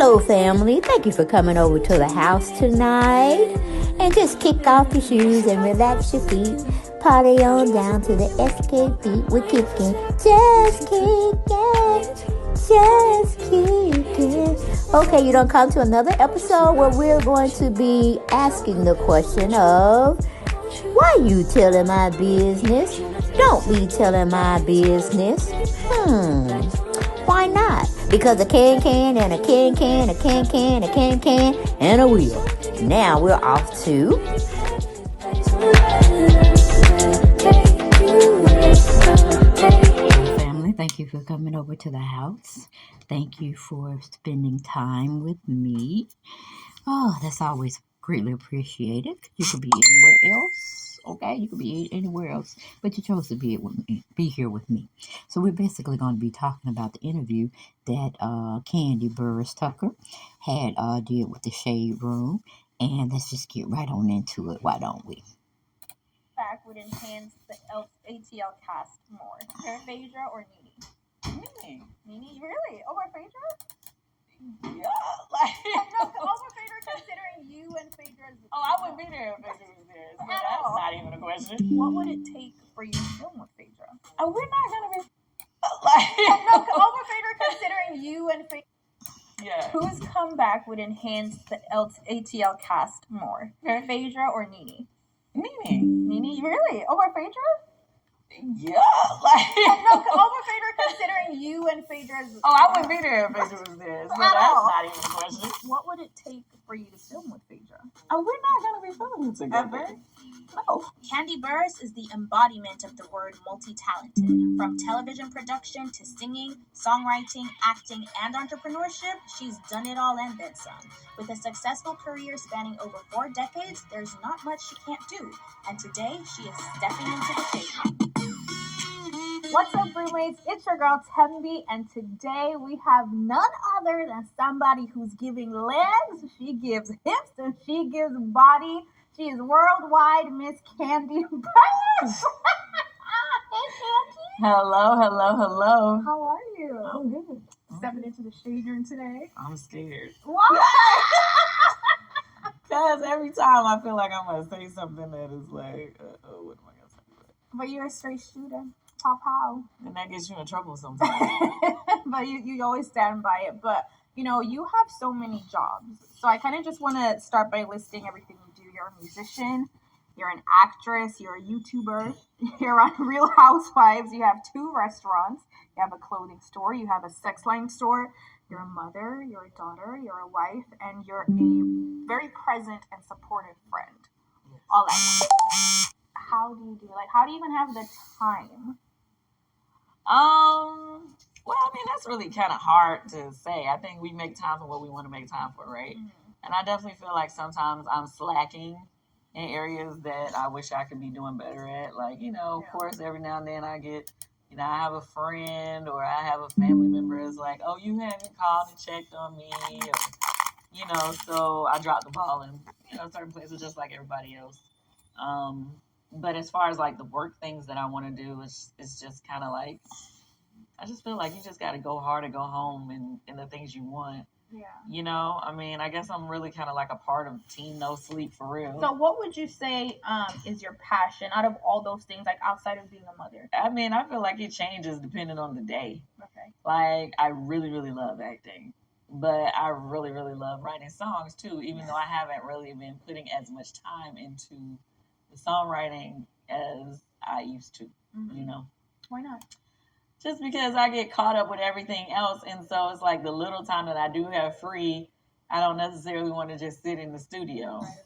Hello, family. Thank you for coming over to the house tonight. And just kick off your shoes and relax your feet. Party on down to the Xscape beat. We're kicking. Just kicking. Just kicking. Okay, you don't come to another episode where we're going to be asking the question of, why you telling my business? Don't be telling my business. Why not? Because a can and a can, a can, a can, and a wheel. Now we're off to... Family, thank you for coming over to the house. Thank you for spending time with me. Oh, that's always greatly appreciated. You could be anywhere else, okay? You could be anywhere else, but you chose to be here with me. So we're basically going to be talking about the interview that KandiBurruss Tucker had did with the Shade Room, and let's just get right on into it. Why don't we? Back would enhance the ATL cast more. Phaedra or Nene? Nene, really? Over Phaedra? Yeah, like no, over Phaedra, considering you and Phaedra's. Oh, I wouldn't be there if Phaedra was there. So that's not even a question. What would it take for you to film with Phaedra? Oh, we're not gonna be no, over Phaedra, considering you and Phaedra. Yeah. Whose comeback would enhance the ATL cast more? Phaedra or Nene? Nene, really? Over Phaedra? Yeah, like no, over Phaedra, considering you and Phaedra's. Oh, I wouldn't be there if Phaedra was there. So that's not even a question. What would it take for you to film with Phaedra? Oh, we're not gonna be filming together. No. KandiBurruss is the embodiment of the word multi-talented. From television production to singing, songwriting, acting, and entrepreneurship, she's done it all and then some. With a successful career spanning over 4 decades, there's not much she can't do. And today, she is stepping into the Shady. What's up, roommates? It's your girl Tembi, and today we have none other than somebody who's giving legs, she gives hips, and she gives body. She is worldwide Miss KandiBurruss. Hey, Candy. Hello. How are you? I'm good. Stepping into the shade room today. I'm scared. Why? Because every time I feel like I'm gonna say something that is like, what am I gonna say? But you're a straight shooter. Pow. And that gets you in trouble sometimes. But you always stand by it. But, you know, you have so many jobs. So I kind of just want to start by listing everything you do. You're a musician. You're an actress. You're a YouTuber. You're on Real Housewives. You have 2 restaurants. You have a clothing store. You have a sex line store. You're a mother. You're a daughter. You're a wife. And you're a very present and supportive friend. Yes. All that. How do you do it? Like, how do you even have the time? Well, I mean, that's really kind of hard to say. I think we make time for what we want to make time for, right? Mm-hmm. And I definitely feel like sometimes I'm slacking in areas that I wish I could be doing better at. Like, you know, of course, every now and then I get, you know, I have a friend or I have a family member that's like, oh, you haven't called and checked on me, or, you know, so I drop the ball in, you know, certain places just like everybody else. But as far as like the work things that I want to do, it's just kind of like, I just feel like you just got to go hard and go home and the things you want. Yeah. You know, I mean, I guess I'm really kind of like a part of Team No Sleep for real. So what would you say is your passion out of all those things, like outside of being a mother? I mean, I feel like it changes depending on the day. Okay. Like, I really, really love acting. But I really, really love writing songs too, even though I haven't really been putting as much time into the songwriting as I used to, you know. Why not? Just because I get caught up with everything else, and so it's like the little time that I do have free, I don't necessarily want to just sit in the studio. Right.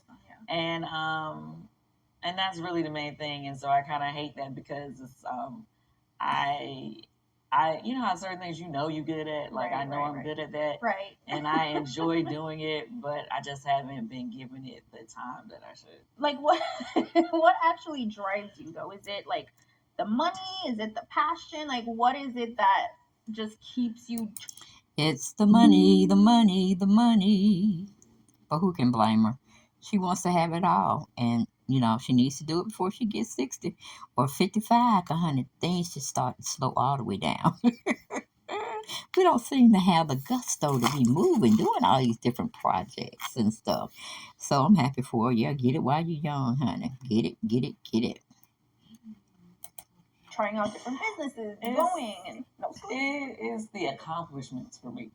Yeah. And that's really the main thing, and so I kind of hate that because it's I you know how certain things you know you're good at, like I know I'm good at that, right? And I enjoy doing it, but I just haven't been giving it the time that I should. Like what actually drives you though? Is it like the money? Is it the passion? Like what is it that just keeps you? It's the money. But who can blame her? She wants to have it all, and you know she needs to do it before she gets 60 or 55. 'Cause honey, things just start to slow all the way down. we don't seem to have the gusto to be moving, doing all these different projects and stuff. So I'm happy for her. Yeah, get it while you're young, honey. Get it, get it, get it. Trying out different businesses, going, and it is the accomplishments for me.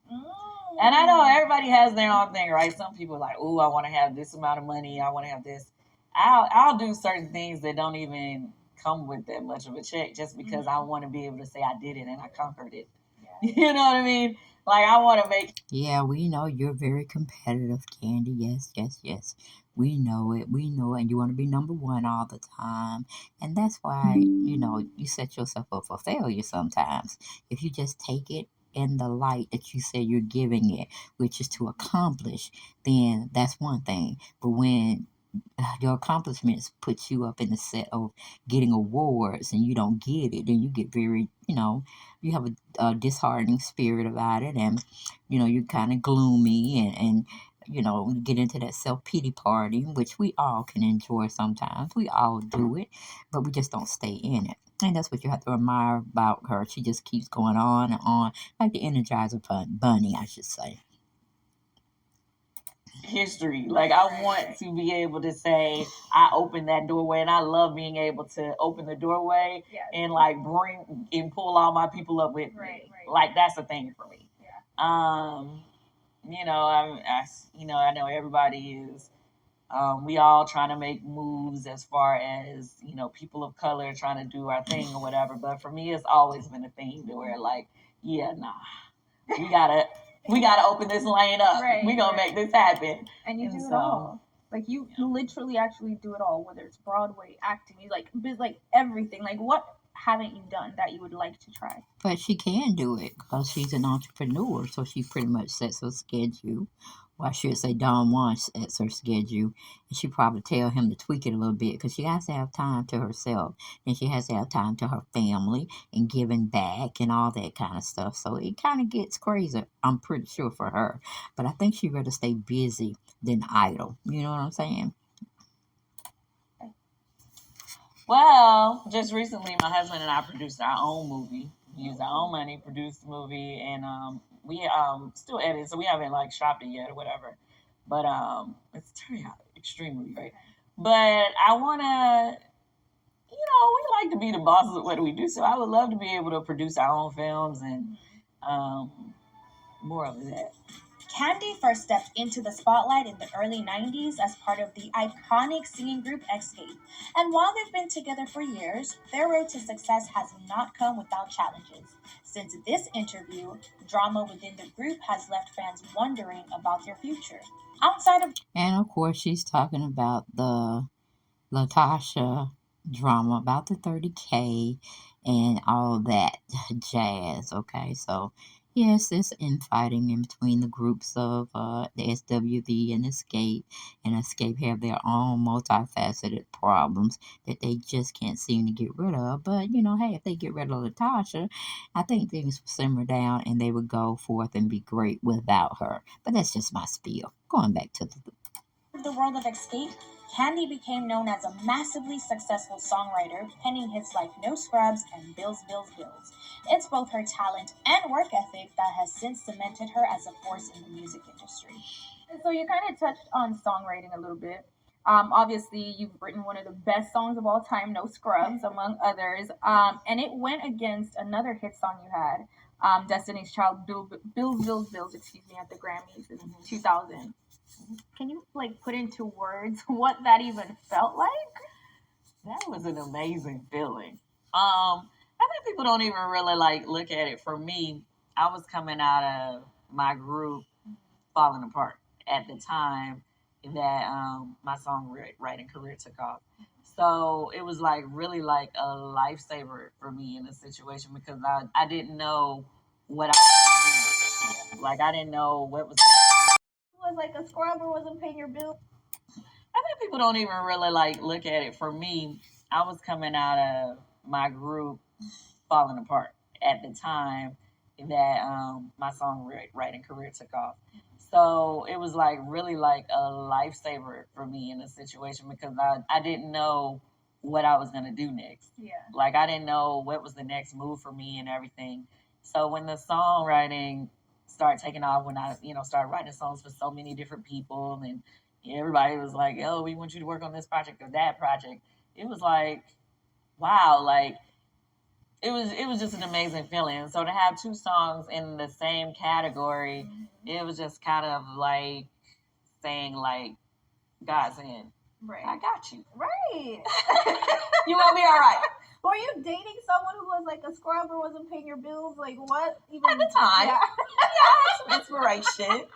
And I know everybody has their own thing, right? Some people are like, "Oh, I want to have this amount of money. I want to have this." I'll do certain things that don't even come with that much of a check, just because I want to be able to say I did it and I conquered it. Yeah. You know what I mean? Like, I want to make. Yeah, we know you're very competitive, Kandi. Yes, yes, yes. We know it. We know it. And you want to be number one all the time. And that's why, you set yourself up for failure sometimes. If you just take it in the light that you say you're giving it, which is to accomplish, then that's one thing. But when your accomplishments put you up in the set of getting awards and you don't get it, then you get very, you have a disheartening spirit about it, and you're kind of gloomy, and you get into that self-pity party, which we all can enjoy sometimes. We all do it, but we just don't stay in it. And that's what you have to admire about her. She just keeps going on and on, like the Energizer Bunny, I should say. History. Like, I want to be able to say I opened that doorway, and I love being able to open the doorway and like bring and pull all my people up with me. Like, that's a thing for me. I know everybody is. We all trying to make moves as far as people of color trying to do our thing or whatever. But for me, it's always been a thing to where like, we gotta open this lane up. We gonna make this happen. And you do it all. Like, you literally actually do it all, whether it's Broadway, acting, you like everything. Like, what haven't you done that you would like to try? But she can do it because she's an entrepreneur, so she pretty much sets her schedule. Well, I should say Don Juan sets her schedule, and she probably tell him to tweak it a little bit because she has to have time to herself, and she has to have time to her family and giving back and all that kind of stuff. So it kind of gets crazy, I'm pretty sure, for her. But I think she'd rather stay busy than idle. You know what I'm saying? Well, just recently, my husband and I produced our own movie. We used our own money, produced the movie, and we still edit, so we haven't like shopped it yet or whatever. But it's turned out extremely great. But I wanna, we like to be the bosses of what we do. So I would love to be able to produce our own films and more of that. Kandi first stepped into the spotlight in the early 90s as part of the iconic singing group Xscape. And while they've been together for years, their road to success has not come without challenges. Since this interview, drama within the group has left fans wondering about their future. And of course, she's talking about the Latasha drama, about the 30K and all that jazz. Okay, so yes, there's infighting in between the groups of the SWV and Xscape, and Xscape have their own multifaceted problems that they just can't seem to get rid of. But hey, if they get rid of Latasha, I think things will simmer down and they would go forth and be great without her. But that's just my spiel. Going back to the world of Xscape, Kandi became known as a massively successful songwriter, penning hits like No Scrubs and Bills, Bills, Bills. It's both her talent and work ethic that has since cemented her as a force in the music industry. So you kind of touched on songwriting a little bit. Obviously, you've written one of the best songs of all time, No Scrubs, among others. And it went against another hit song you had, Destiny's Child, Bills, Bills, Bills, at the Grammys in 2000. Can you put into words what that even felt like? That was an amazing feeling. I think people don't even really look at it. For me, I was coming out of my group falling apart at the time that my songwriting career took off. So it was really a lifesaver for me in a situation because I didn't know what I was doing. I didn't know what was like a scrub or wasn't paying your bill. I think people don't even really look at it. For me, I was coming out of my group falling apart at the time that my songwriting career took off. So it was really a lifesaver for me in a situation because I didn't know what I was gonna do next. Yeah. I didn't know what was the next move for me and everything. So when the songwriting started taking off, when I, started writing songs for so many different people, and everybody was like, "Oh, we want you to work on this project or that project," it was like, wow, like it was just an amazing feeling. So to have two songs in the same category, it was just kind of like saying, like, God saying, Right. I got you. Right. You will be all right. Were you dating someone who was like a scrub or wasn't paying your bills? Like what? Even At the time. Yeah. Yeah, I had some inspiration.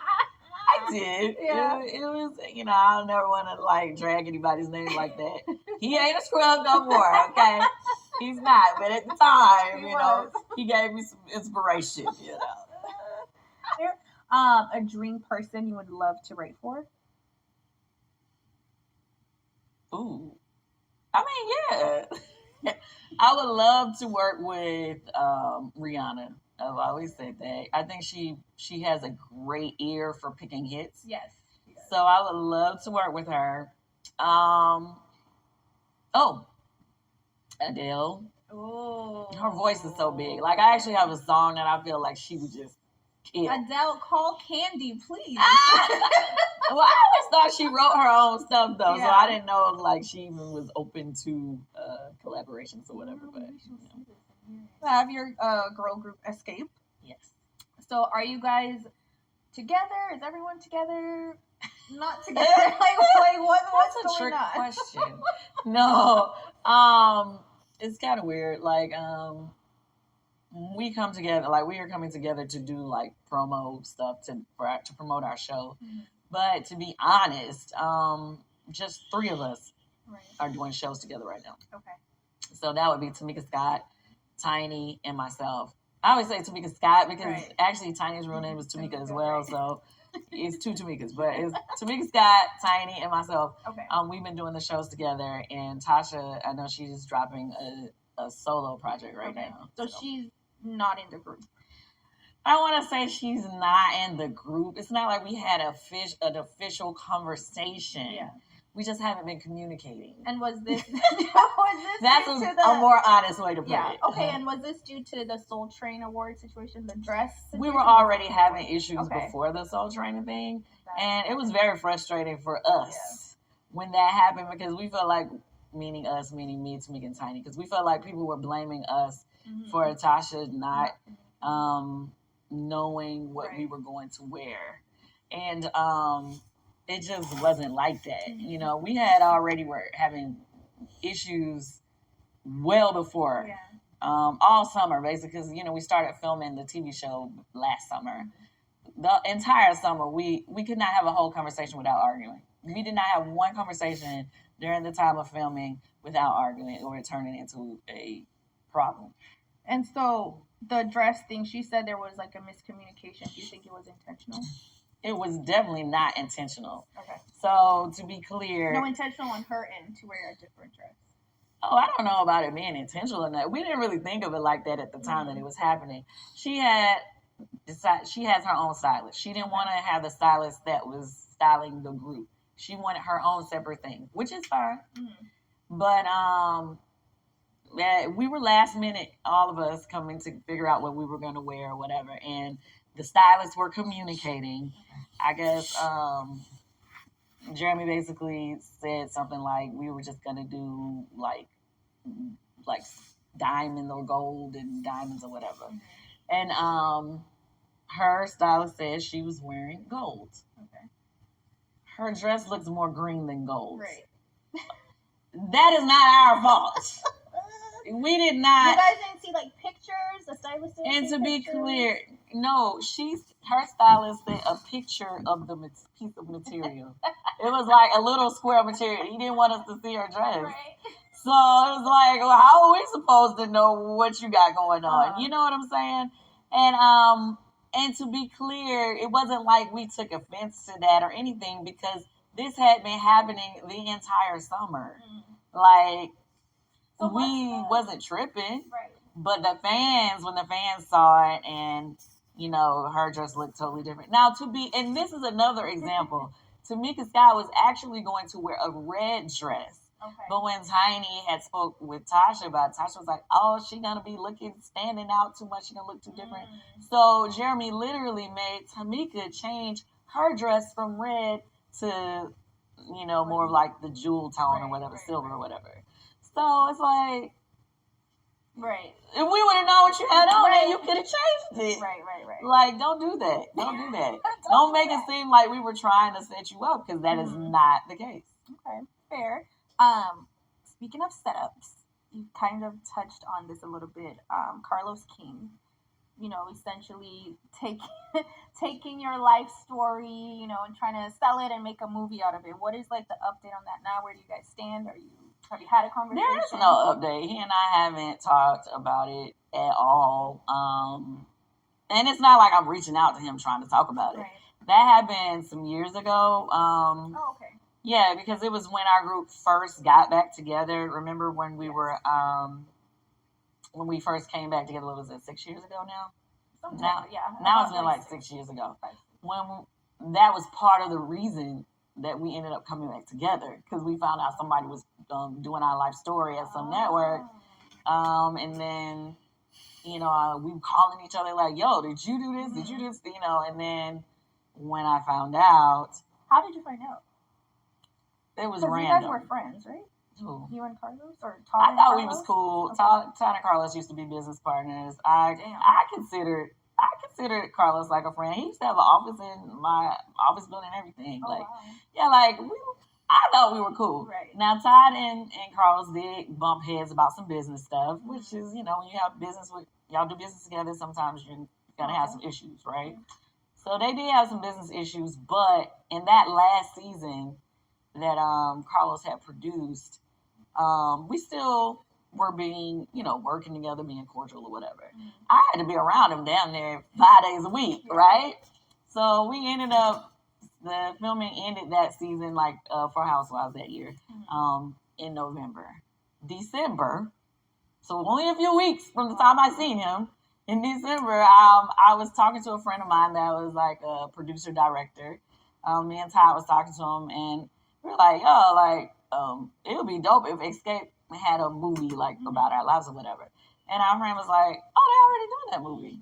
I did. Yeah. It was, I don't never want to like drag anybody's name like that. He ain't a scrub no more, okay? He's not. But at the time, he gave me some inspiration, A dream person you would love to write for? Ooh. I mean, yeah. I would love to work with Rihanna. I've always said that. I think she has a great ear for picking hits. Yes. So I would love to work with her. Adele. Oh. Her voice is so big. Like, I actually have a song that I feel like she would just kill. Adele, call Kandi, please. Well, I always thought she wrote her own stuff, though, Yeah. so I didn't know if, like, she even was open to collaborations or whatever. But Have your girl group Xscape. yes. So are you guys together? Is everyone together? Not together? like what's That's a going trick on? question. No. It's kind of weird. Like, we come together, like, we are coming together to do, like, promo stuff to promote our show. Mm-hmm. But to be honest, just three of us Right. are doing shows together right now. Okay. So that would be Tamika Scott, Tiny, and myself. I always say Tamika Scott because Right. actually Tiny's real name is Tamika as well. Right. So it's two Tamikas, but it's Tamika Scott, Tiny, and myself. Okay. We've been doing the shows together, and Tasha, I know she's dropping a solo project right now. So she's not in the group. I want to say she's not in the group. It's not like we had an official conversation. Yeah. We just haven't been communicating. And was this That's due to a more honest way to put it. Okay, and was this due to the Soul Train Award situation, the dress situation? We were already having issues Okay. before the Soul Training thing, and it was very frustrating for us when that happened because we felt like, meaning us, meaning me, Tamika, and Tiny, because we felt like people were blaming us for Tasha not knowing what we were going to wear. And it just wasn't like that. We had already were having issues well before all summer, basically, because, we started filming the TV show last summer. The entire summer, we could not have a whole conversation without arguing. We did not have one conversation during the time of filming without arguing or it turning into a problem. And so the dress thing, she said there was like a miscommunication. Do you think it was intentional? It was definitely not intentional. Okay. So to be clear, no intentional on her end to wear a different dress. Oh, I don't know about it being intentional or not. We didn't really think of it like that at the time that it was happening. She has her own stylist. She didn't want to have the stylist that was styling the group. She wanted her own separate thing, which is fine. But we were last minute, all of us coming to figure out what we were going to wear or whatever. And the stylists were communicating. I guess Jeremy basically said something like we were just going to do like diamond or gold and diamonds or whatever. And her stylist said she was wearing gold. Okay. Her dress looks more green than gold. Right. That is not our fault. We did not. You guys didn't see like pictures? The stylist didn't And see to be pictures? clear, no, her stylist sent a picture of the piece of material. It was like a little square of material. He didn't want us to see her dress. Right. So it was like, well, how are we supposed to know what you got going on? You know what I'm saying? And to be clear, it wasn't like we took offense to that or anything because this had been happening the entire summer. Like, So we wasn't tripping. Right. But when the fans saw it and, her dress looked totally different. Now, and this is another example. Tamika Scott was actually going to wear a red dress. Okay. But when Tiny had spoke with Tasha about it, Tasha was like, oh, she gonna be standing out too much. She gonna look too different. So Jeremy literally made Tamika change her dress from red to, more of like the jewel tone or whatever, silver or whatever. So it's like, right. If we would have known what you had on, then you could have changed it. Right. Like, don't do that. Don't do that. Don't make it seem like we were trying to set you up, because that is not the case. Okay, fair. Speaking of setups, you kind of touched on this a little bit. Carlos King, essentially taking your life story, and trying to sell it and make a movie out of it. What is like the update on that now? Where do you guys stand? Have you had a conversation? There is no update. He and I haven't talked about it at all. And it's not like I'm reaching out to him trying to talk about it. Right. That happened some years ago. Okay. Yeah, because it was when our group first got back together. Remember when we were when we first came back together? What was it, 6 years ago now? Now it's been like 6 years ago. When that was part of the reason that we ended up coming back together, because we found out somebody was doing our life story at some network. And then, we were calling each other like, yo, did you do this? Did you do this? And then when I found out. How did you find out? It was random. You guys were friends, right? Who? You and Carlos? Or Todd I and thought Carlos? we was cool. Okay. Todd and Carlos used to be business partners. I considered Carlos like a friend. He used to have an office in my office building and everything. Wow. Yeah, I thought we were cool. Right. Now, Todd and Carlos did bump heads about some business stuff, which is, when you have business y'all do business together, sometimes you're going to have some issues, right? So they did have some business issues, but in that last season that Carlos had produced, we still were being, working together, being cordial or whatever. I had to be around him damn near 5 days a week, right? So we ended up, the filming ended that season, for Housewives that year, in November. December, so only a few weeks from the time I seen him, in December, I was talking to a friend of mine that was like a producer director. Me and Todd was talking to him, and we were like, it would be dope if Xscape had a movie about our lives or whatever. And our friend was like, oh, they already doing that movie.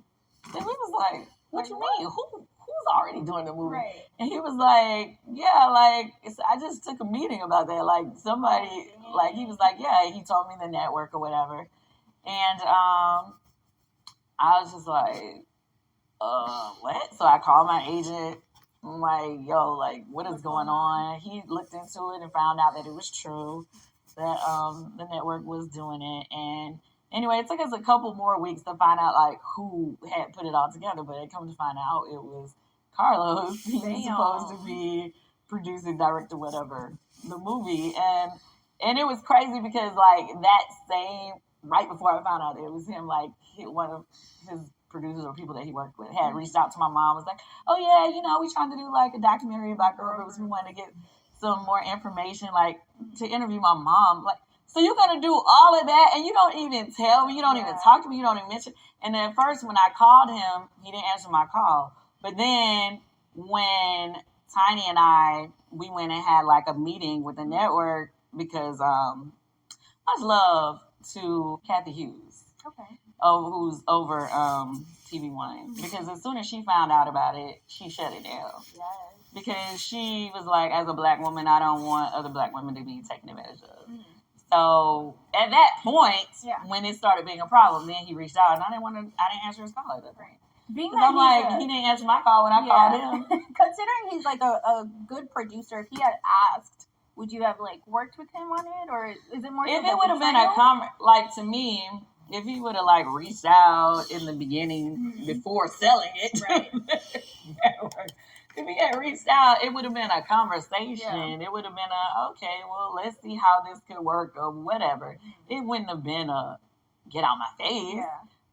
And we was like, what you mean? Who's already doing the movie? Right. And he was like, yeah, I just took a meeting about that. Somebody, he was like, yeah, he told me the network or whatever. And I was just like, what? So I called my agent. I'm like, yo, what is going on? He looked into it and found out that it was true, that the network was doing it. And anyway, it took us a couple more weeks to find out who had put it all together, but it come to find out it was Carlos. He was supposed to be producing, director, whatever, the movie. And it was crazy because that same, right before I found out it was him, one of his producers or people that he worked with had reached out to my mom, was like, oh yeah, we trying to do a documentary about girls. We wanted to get some more information, to interview my mom. So you're gonna do all of that and you don't even tell me, you don't even talk to me, you don't even mention. And then first when I called him, he didn't answer my call. But then when Tiny and we went and had a meeting with the network, because much love to Kathy Hughes. Okay. Who's over TV1. Because as soon as she found out about it, she shut it down. Yes. Because she was like, as a black woman, I don't want other black women to be taken advantage of. So at that point, when it started being a problem, then he reached out, and I didn't answer his call at that point. I'm he didn't answer my call when I called him. Considering he's a good producer, if he had asked, would you have worked with him on it, or is it more? If it would have been to me, if he would have reached out in the beginning before selling it, right. If he had reached out, it would have been a conversation. Yeah. It would have been okay, well, let's see how this could work or whatever. It wouldn't have been a get out my face. Yeah.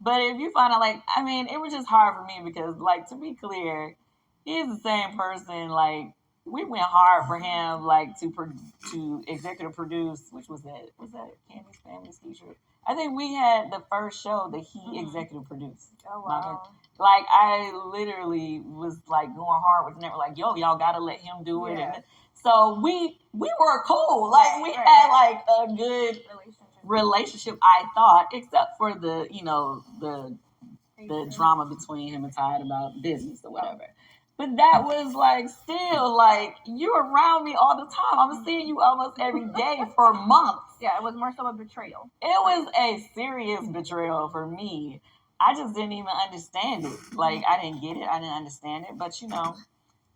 But if you find out, it was just hard for me because, to be clear, he's the same person. We went hard for him, to executive produce, which was that Candy's Family Ski Trip. I think we had the first show that he executive produced. Oh, wow. Like, I literally was like going hard with them. Like, yo, y'all gotta let him do it. Yeah. And so we were cool. Like, we had like a good relationship, I thought, except for the, you know, the drama between him and Tide about business or whatever. But that was like still like, you're around me all the time. I'm seeing you almost every day for months. Yeah, it was more so a betrayal. It was a serious betrayal for me. I just didn't even understand it. Like, I didn't get it. I didn't understand it. But, you know,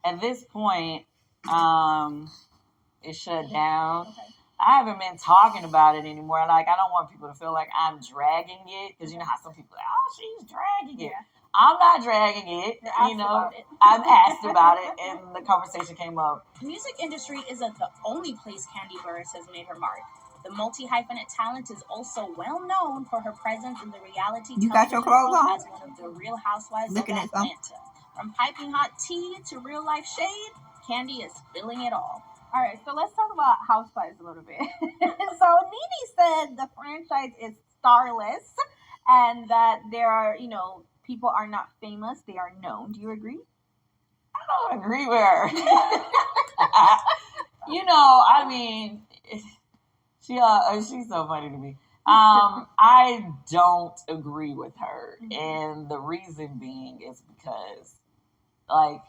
at this point, it shut down. Okay. I haven't been talking about it anymore. Like, I don't want people to feel like I'm dragging it. Because you know how some people are like, oh, she's dragging it. Yeah. I'm not dragging it. You know, I'm asked about it, and the conversation came up. The music industry isn't the only place KandiBurruss has made her mark. The multi-hyphenate talent is also well known for her presence in the reality television world as one of the Real Housewives of Atlanta. From piping hot tea to real life shade, Kandi is spilling it all. All right, so let's talk about Housewives a little bit. So Nene said the franchise is starless and that there are, you know, people are not famous, they are known. Do you agree? I don't agree with her. You know, I mean, she's so funny to me. I don't agree with her. And the reason being is because, like,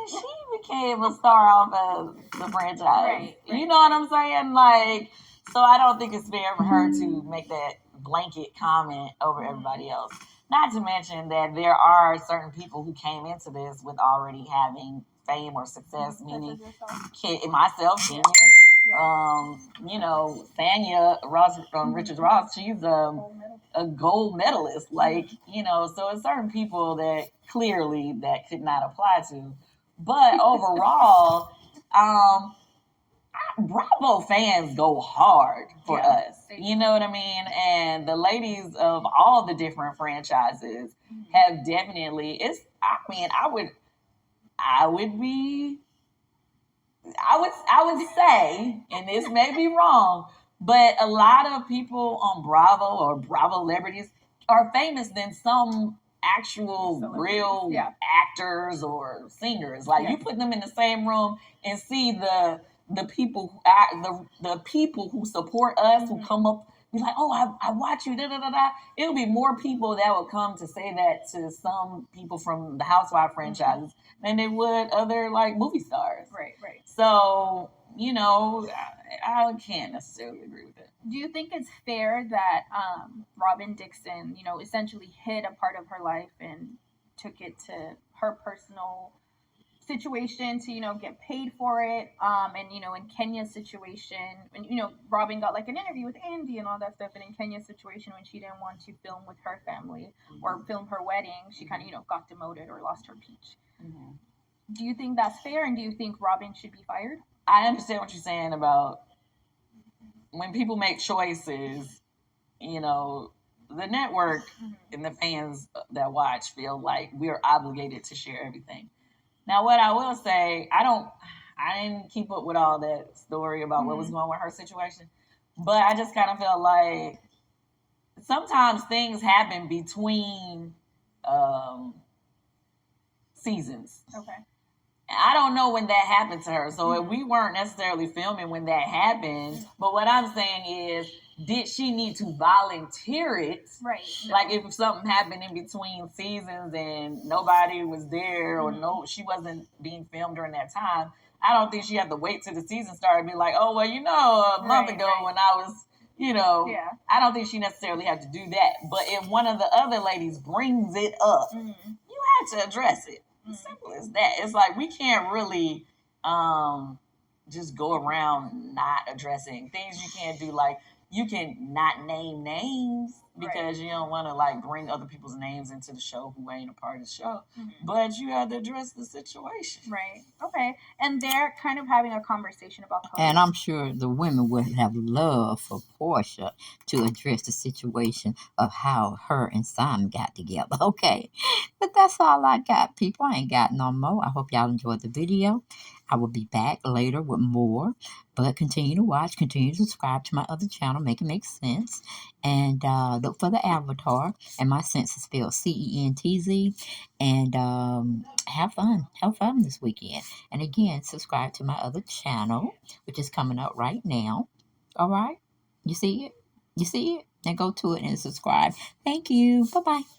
she became a star off of the franchise. Right. You know what I'm saying? Like, so I don't think it's fair for her to make that blanket comment over everybody else. Not to mention that there are certain people who came into this with already having fame or success, meaning myself, Kenya. You know, Thania Ross from Richard Ross, she's a gold medalist. Like, you know, so it's certain people that clearly that could not apply to. But overall, Bravo fans go hard for us. You know what I mean? And the ladies of all the different franchises have definitely, I would say, and this may be wrong, but a lot of people on Bravo or Bravo celebrities are famous than some actual real actors or singers. Like, you put them in the same room and see the people who act, the people who support us, who come up, be like, oh, I watch you, da da da da. It'll be more people that will come to say that to some people from the Housewives franchises than they would other, like, movie stars. Right. So, you know, I can't necessarily agree with it. Do you think it's fair that Robin Dixon, you know, essentially hid a part of her life and took it to her personal situation to, you know, get paid for it? And, you know, in Kenya's situation, and, you know, Robin got like an interview with Andy and all that stuff. And in Kenya's situation, when she didn't want to film with her family or film her wedding, she kind of, you know, got demoted or lost her peach. Mm-hmm. Do you think that's fair? And do you think Robin should be fired? I understand what you're saying about when people make choices, you know, the network and the fans that watch feel like we're obligated to share everything. Now, what I will say, I didn't keep up with all that story about what was going on with her situation, but I just kind of felt like sometimes things happen between seasons. Okay. I don't know when that happened to her. So if we weren't necessarily filming when that happened, but what I'm saying is, did she need to volunteer it? Right. Like, if something happened in between seasons and nobody was there or she wasn't being filmed during that time, I don't think she had to wait till the season started and be like, oh, well, you know, a month ago when I was, you know, I don't think she necessarily had to do that. But if one of the other ladies brings it up, you have to address it. Simple as that. It's like we can't really just go around not addressing things you can't do. Like, you can not name names because you don't want to, like, bring other people's names into the show who ain't a part of the show. But you have to address the situation. Right. Okay. And they're kind of having a conversation about code. And I'm sure the women would have loved for Portia to address the situation of how her and Simon got together. Okay. But that's all I got, people. I ain't got no more. I hope y'all enjoyed the video. I will be back later with more, but continue to watch, continue to subscribe to my other channel, Make It Make Sense, and look for the avatar, and my sense is spelled CENTZ, and have fun this weekend. And again, subscribe to my other channel, which is coming up right now. All right, you see it? Now go to it and subscribe. Thank you. Bye bye.